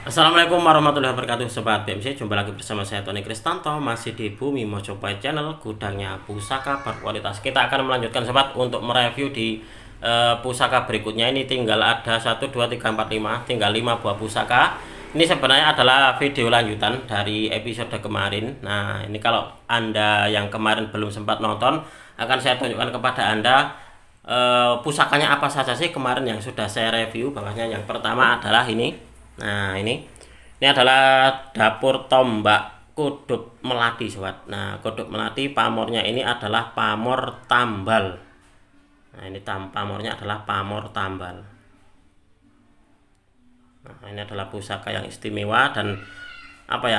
Assalamualaikum warahmatullahi wabarakatuh Sobat BMC, jumpa lagi bersama saya Tony Kristanto. Masih di Bumi Mojopahit Channel, gudangnya pusaka berkualitas. Kita akan melanjutkan Sobat untuk mereview di pusaka berikutnya. Ini tinggal ada 1, 2, 3, 4, 5, tinggal 5 buah pusaka. Ini sebenarnya adalah video lanjutan dari episode kemarin. Nah, ini kalau Anda yang kemarin belum sempat nonton, akan saya tunjukkan kepada Anda pusakanya apa saja sih kemarin yang sudah saya review. Bahwasanya yang pertama adalah ini. Nah, ini adalah dapur tombak kudup melati, Sobat. Nah, kudup melati pamornya ini adalah pamor tambal. Nah, ini pamornya adalah pamor tambal. Nah, ini adalah pusaka yang istimewa dan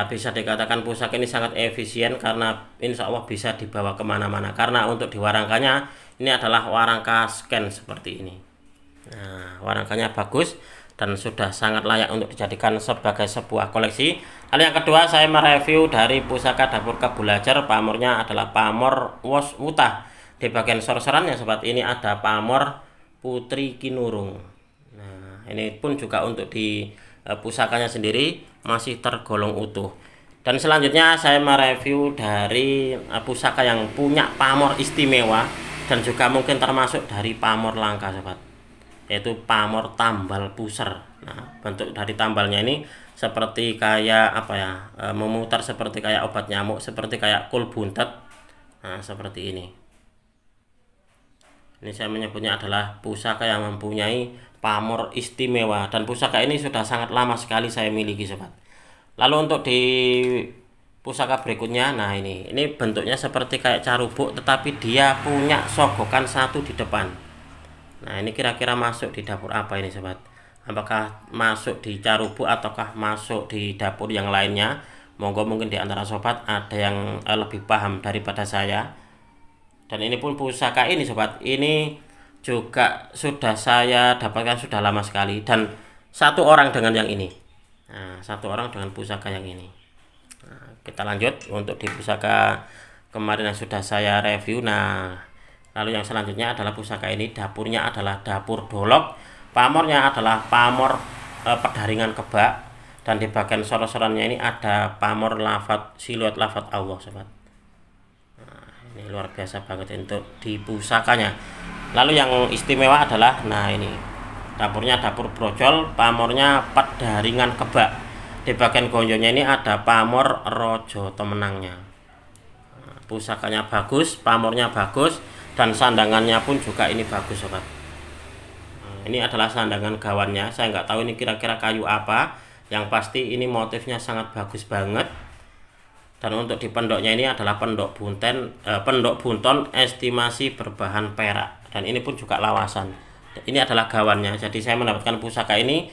bisa dikatakan pusaka ini sangat efisien karena insya Allah bisa dibawa kemana-mana. Karena untuk diwarangkannya ini adalah warangka scan seperti ini. Nah, warangkanya bagus dan sudah sangat layak untuk dijadikan sebagai sebuah koleksi. Lalu yang kedua, saya mereview dari pusaka dapur Kebulajar. Pamornya adalah pamor Wos Wuta. Di bagian sorcerannya Sobat, ini ada pamor Putri Kinurung. Nah, ini pun juga untuk di pusakanya sendiri masih tergolong utuh. Dan selanjutnya saya mereview dari pusaka yang punya pamor istimewa dan juga mungkin termasuk dari pamor langka Sobat, yaitu pamor tambal puser. Nah, bentuk dari tambalnya ini seperti kayak memutar seperti kayak obat nyamuk, seperti kayak kul buntet. Nah, seperti ini. Ini saya menyebutnya adalah pusaka yang mempunyai pamor istimewa dan pusaka ini sudah sangat lama sekali saya miliki Sobat. Lalu untuk di pusaka berikutnya, nah ini bentuknya seperti kayak carubuk tetapi dia punya sogokan satu di depan. Nah, ini kira-kira masuk di dapur apa ini Sobat? Apakah masuk di carubuk ataukah masuk di dapur yang lainnya? Monggo mungkin di antara Sobat ada yang lebih paham daripada saya. Dan ini pun pusaka ini Sobat, ini juga sudah saya dapatkan sudah lama sekali dan satu orang dengan yang ini. Nah, satu orang dengan pusaka yang ini. Nah, kita lanjut untuk di pusaka kemarin yang sudah saya review. Nah, lalu yang selanjutnya adalah pusaka ini, dapurnya adalah dapur dolok, pamornya adalah pamor pedaringan kebak, dan di bagian sororannya ini ada pamor lafat siluet lafat Allah Sobat. Nah, ini luar biasa banget untuk di pusakanya. Lalu yang istimewa adalah, nah ini dapurnya dapur brojol, pamornya pedaringan kebak. Di bagian gonjonya ini ada pamor rojo temenangnya. Nah, pusakanya bagus, pamornya bagus, dan sandangannya pun juga ini bagus Sobat. Nah, ini adalah sandangan gawannya. Saya nggak tahu ini kira-kira kayu apa. Yang pasti ini motifnya sangat bagus banget. Dan untuk di pendoknya ini adalah pendok bunton estimasi berbahan perak. Dan ini pun juga lawasan. Ini adalah gawannya. Jadi saya mendapatkan pusaka ini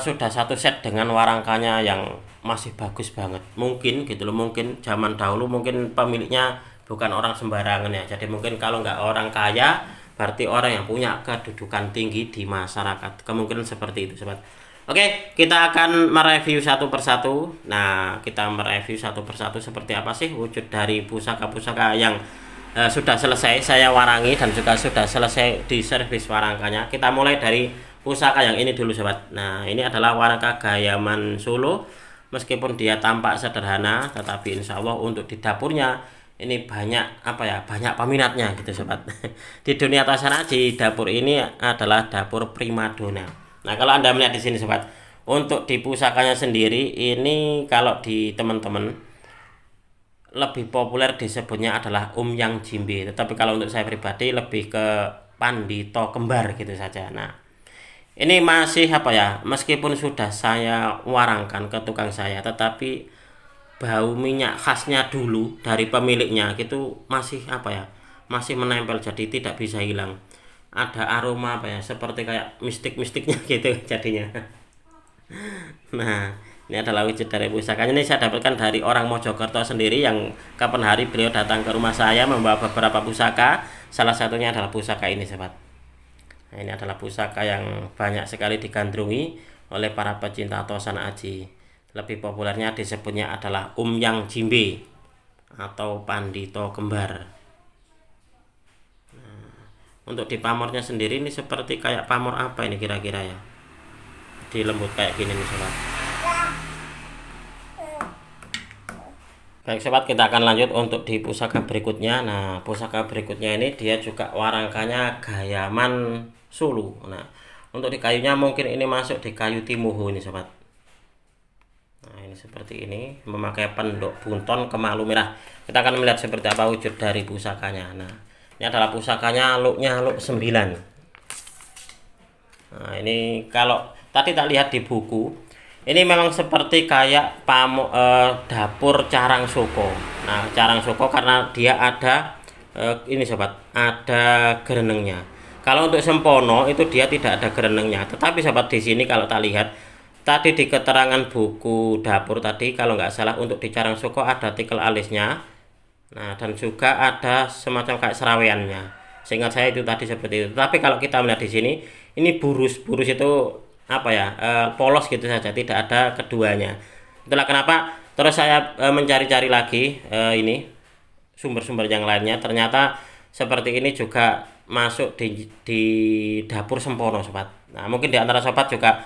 sudah satu set dengan warangkanya yang masih bagus banget. Mungkin gitu loh, mungkin zaman dahulu mungkin pemiliknya bukan orang sembarangan ya. Jadi mungkin kalau nggak orang kaya, berarti orang yang punya kedudukan tinggi di masyarakat. Kemungkinan seperti itu Sobat. Oke, kita akan mereview satu persatu. Nah, kita mereview satu persatu seperti apa sih wujud dari pusaka-pusaka yang sudah selesai saya warangi dan juga sudah selesai di servis warangkanya. Kita mulai dari pusaka yang ini dulu Sobat. Nah, ini adalah warangka Gayaman Solo. Meskipun dia tampak sederhana, tetapi insya Allah untuk di dapurnya ini banyak banyak peminatnya gitu Sobat. Di dunia tasana di dapur ini adalah dapur primadona. Nah, kalau Anda melihat di sini Sobat, untuk di pusakanya sendiri ini kalau di teman-teman lebih populer disebutnya adalah Yang Jimbe, tetapi kalau untuk saya pribadi lebih ke Pandito Kembar gitu saja. Nah, ini masih meskipun sudah saya warangkan ke tukang saya, tetapi bau minyak khasnya dulu dari pemiliknya itu masih masih menempel, jadi tidak bisa hilang. Ada aroma seperti kayak mistik-mistiknya gitu jadinya. Nah, ini adalah wujud dari pusakanya. Ini saya dapatkan dari orang Mojokerto sendiri yang kapan hari beliau datang ke rumah saya membawa beberapa pusaka. Salah satunya adalah pusaka ini Sobat. Nah, ini adalah pusaka yang banyak sekali digandrungi oleh para pecinta tosan aji. Lebih populernya disebutnya adalah Yang Jimbe atau Pandito Kembar. Untuk di pamornya sendiri ini seperti kayak pamor apa ini kira-kira ya? jadi lembut kayak gini nih sobat. Baik sobat, kita akan lanjut untuk di pusaka berikutnya. Nah, pusaka berikutnya ini dia juga warangkanya gayaman Sulu. Nah, untuk di kayunya mungkin ini masuk di kayu timuhu ini sobat. Nah, ini seperti ini, memakai pendok bunton kemalu merah. Kita akan melihat seperti apa wujud dari pusakanya. Nah, ini adalah pusakanya, looknya look 9. Nah, ini kalau tadi tak lihat di buku, ini memang seperti kayak dapur Carang Soko. Nah, Carang Soko karena dia ada ini sobat, ada gerenengnya. Kalau untuk Sempono itu dia tidak ada gerenengnya. Tetapi sobat di sini kalau tak lihat tadi di keterangan buku dapur tadi, kalau nggak salah untuk di Carang Soko ada tikel alisnya. Nah, dan juga ada semacam kayak seraweannya. Seingat saya itu tadi seperti itu. Tapi kalau kita melihat di sini, ini burus itu apa ya, polos gitu saja, tidak ada keduanya. Itulah kenapa terus saya mencari-cari lagi ini sumber-sumber yang lainnya. Ternyata seperti ini juga masuk di dapur Sempono sobat. Nah, mungkin di antara sobat juga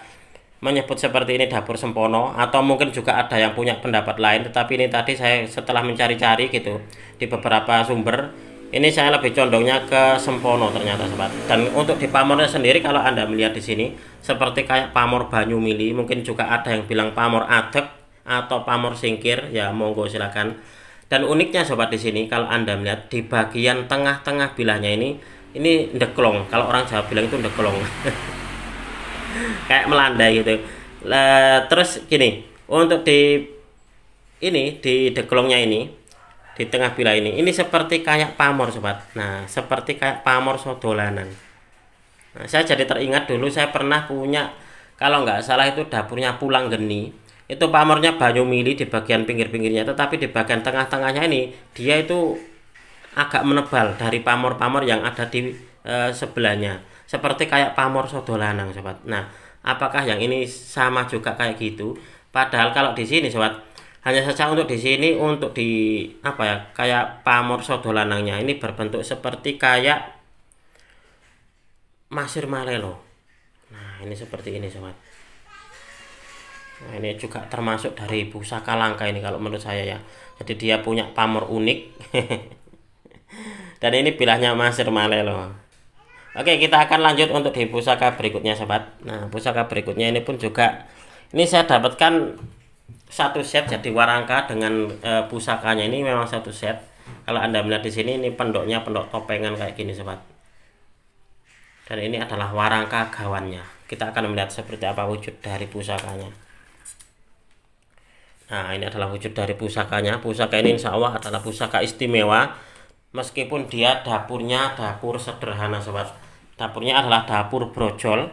menyebut seperti ini dapur Sempono, atau mungkin juga ada yang punya pendapat lain. Tetapi ini tadi saya setelah mencari-cari gitu di beberapa sumber, ini saya lebih condongnya ke Sempono ternyata sobat. Dan untuk di pamornya sendiri kalau Anda melihat di sini seperti kayak pamor Banyu Mili, mungkin juga ada yang bilang pamor adek atau pamor singkir, ya monggo silakan. Dan uniknya sobat di sini kalau Anda melihat di bagian tengah-tengah bilahnya ini ndeklong. Kalau orang Jawa bilang itu ndeklong. Kayak melandai gitu. Terus gini, untuk di deklongnya ini di tengah bilah ini seperti kayak pamor sobat. Nah, seperti kayak pamor sodolanan. Nah, saya jadi teringat dulu saya pernah punya, kalau nggak salah itu dapurnya Pulang Geni. Itu pamornya Banyu Mili di bagian pinggir-pinggirnya, tetapi di bagian tengah-tengahnya ini dia itu agak menebal dari pamor-pamor yang ada di sebelahnya, seperti kayak pamor sodolanang sobat. Nah, apakah yang ini sama juga kayak gitu? Padahal kalau di sini sobat, hanya saja untuk di sini untuk di apa ya, kayak pamor sodolanangnya ini berbentuk seperti kayak Masir Malelo. Nah, ini seperti ini sobat. Nah, ini juga termasuk dari pusaka langka ini kalau menurut saya ya. Jadi dia punya pamor unik. Dan ini bilahnya Masir Malelo. Oke, kita akan lanjut untuk di pusaka berikutnya sobat. Nah, pusaka berikutnya ini pun juga ini saya dapatkan satu set, jadi warangka dengan pusakanya ini memang satu set. Kalau Anda melihat di sini ini pendoknya pendok topengan kayak gini sobat. Dan ini adalah warangka gawannya. Kita akan melihat seperti apa wujud dari pusakanya. Nah, ini adalah wujud dari pusakanya. Pusaka ini insya Allah adalah pusaka istimewa. Meskipun dia dapurnya dapur sederhana sobat. Dapurnya adalah dapur brojol,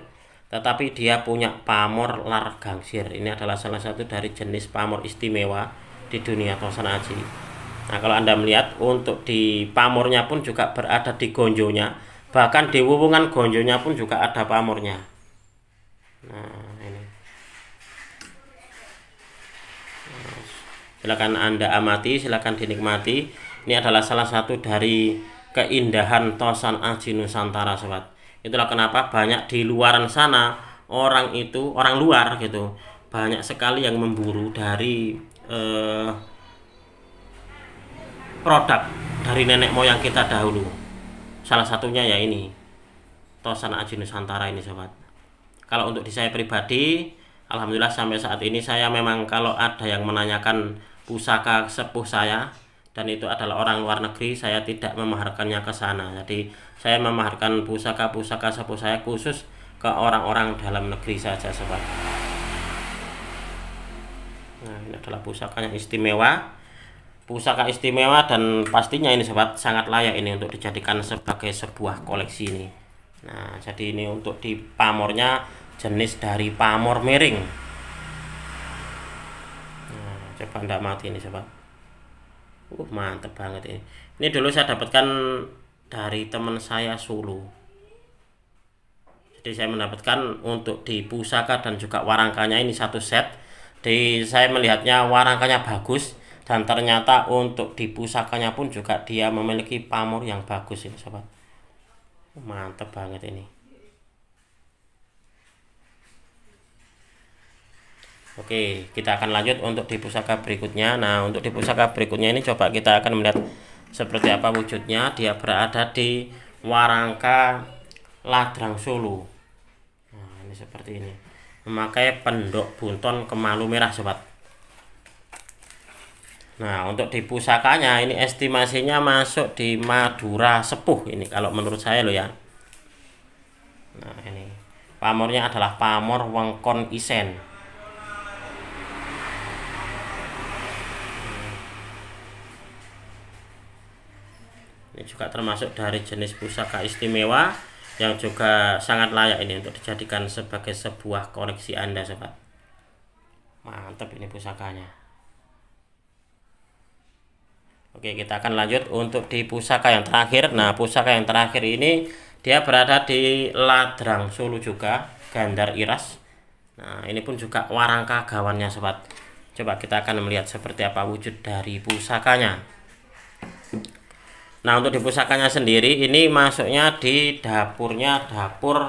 tetapi dia punya pamor lar gangsir. Ini adalah salah satu dari jenis pamor istimewa di dunia Tosan Aji. Nah, kalau Anda melihat untuk di pamornya pun juga berada di gonjonya, bahkan di wuwungan gonjonya pun juga ada pamornya. Nah, ini. Silakan Anda amati, silakan dinikmati. Ini adalah salah satu dari keindahan Tosan Aji Nusantara sobat. Itulah kenapa banyak di luaran sana orang luar gitu, banyak sekali yang memburu dari produk dari nenek moyang kita dahulu. Salah satunya ya ini Tosan Aji Nusantara ini sobat. Kalau untuk di saya pribadi, alhamdulillah sampai saat ini saya memang kalau ada yang menanyakan pusaka sepuh saya dan itu adalah orang luar negeri, saya tidak memaharkannya ke sana. Jadi saya memaharkan pusaka-pusaka sepuh saya khusus ke orang-orang dalam negeri saja sobat. Nah, ini adalah pusakanya istimewa. Pusaka istimewa dan pastinya ini sobat sangat layak ini untuk dijadikan sebagai sebuah koleksi ini. Nah, jadi ini untuk di pamornya jenis dari pamor miring. Nah, coba Anda mati ini sobat. Mantep banget ini. Ini dulu saya dapatkan dari teman saya Sulu. Jadi saya mendapatkan untuk di pusaka dan juga warangkanya ini satu set. Jadi saya melihatnya warangkanya bagus dan ternyata untuk di pusakanya pun juga dia memiliki pamor yang bagus ini sobat. Mantep banget ini. Oke, kita akan lanjut untuk di pusaka berikutnya. Nah, untuk di pusaka berikutnya ini coba kita akan melihat seperti apa wujudnya. Dia berada di Warangka Ladrang Solo. Nah, ini seperti ini. Memakai pendok bunton kemalu merah, sobat. Nah, untuk di pusakanya ini estimasinya masuk di Madura Sepuh ini kalau menurut saya loh ya. Nah, ini pamornya adalah pamor Wengkon Isen. Ini juga termasuk dari jenis pusaka istimewa yang juga sangat layak ini untuk dijadikan sebagai sebuah koleksi Anda, sobat. Mantap ini pusakanya. Oke, kita akan lanjut untuk di pusaka yang terakhir. Nah, pusaka yang terakhir ini dia berada di Ladrang Solo juga, Gandar Iras. Nah, ini pun juga warangka gawannya, sobat. Coba kita akan melihat seperti apa wujud dari pusakanya. Nah, untuk di pusakanya sendiri ini masuknya di dapurnya dapur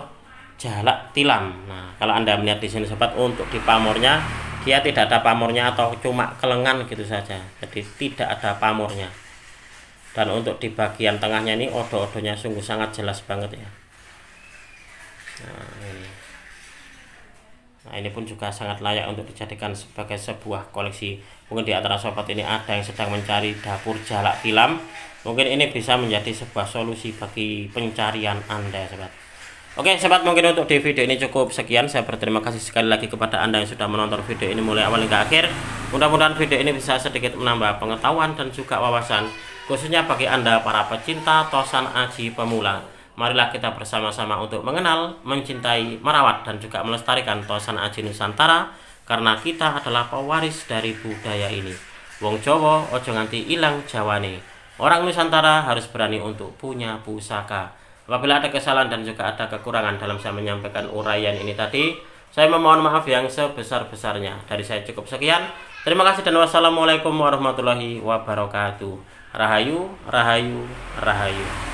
Jalak Tilam. Nah, kalau Anda melihat di sini, sobat, untuk di pamornya dia tidak ada pamornya atau cuma kelengan gitu saja. Jadi tidak ada pamornya. Dan untuk di bagian tengahnya ini odo-odonya sungguh sangat jelas banget ya. Nah, ini pun juga sangat layak untuk dijadikan sebagai sebuah koleksi. Mungkin di antara sobat ini ada yang sedang mencari dapur Jalak Tilam. Mungkin ini bisa menjadi sebuah solusi bagi pencarian Anda, sobat. Oke, sobat, mungkin untuk di video ini cukup sekian. Saya berterima kasih sekali lagi kepada Anda yang sudah menonton video ini mulai awal hingga akhir. Mudah-mudahan video ini bisa sedikit menambah pengetahuan dan juga wawasan, khususnya bagi Anda para pecinta tosan aji pemula. Marilah kita bersama-sama untuk mengenal, mencintai, merawat, dan juga melestarikan tosan aji Nusantara, karena kita adalah pewaris dari budaya ini. Wong Jawa ojo nganti ilang jawane. Orang Nusantara harus berani untuk punya pusaka. Apabila ada kesalahan dan juga ada kekurangan dalam saya menyampaikan uraian ini tadi, saya memohon maaf yang sebesar-besarnya. Dari saya cukup sekian. Terima kasih dan wassalamualaikum warahmatullahi wabarakatuh. Rahayu, rahayu, rahayu.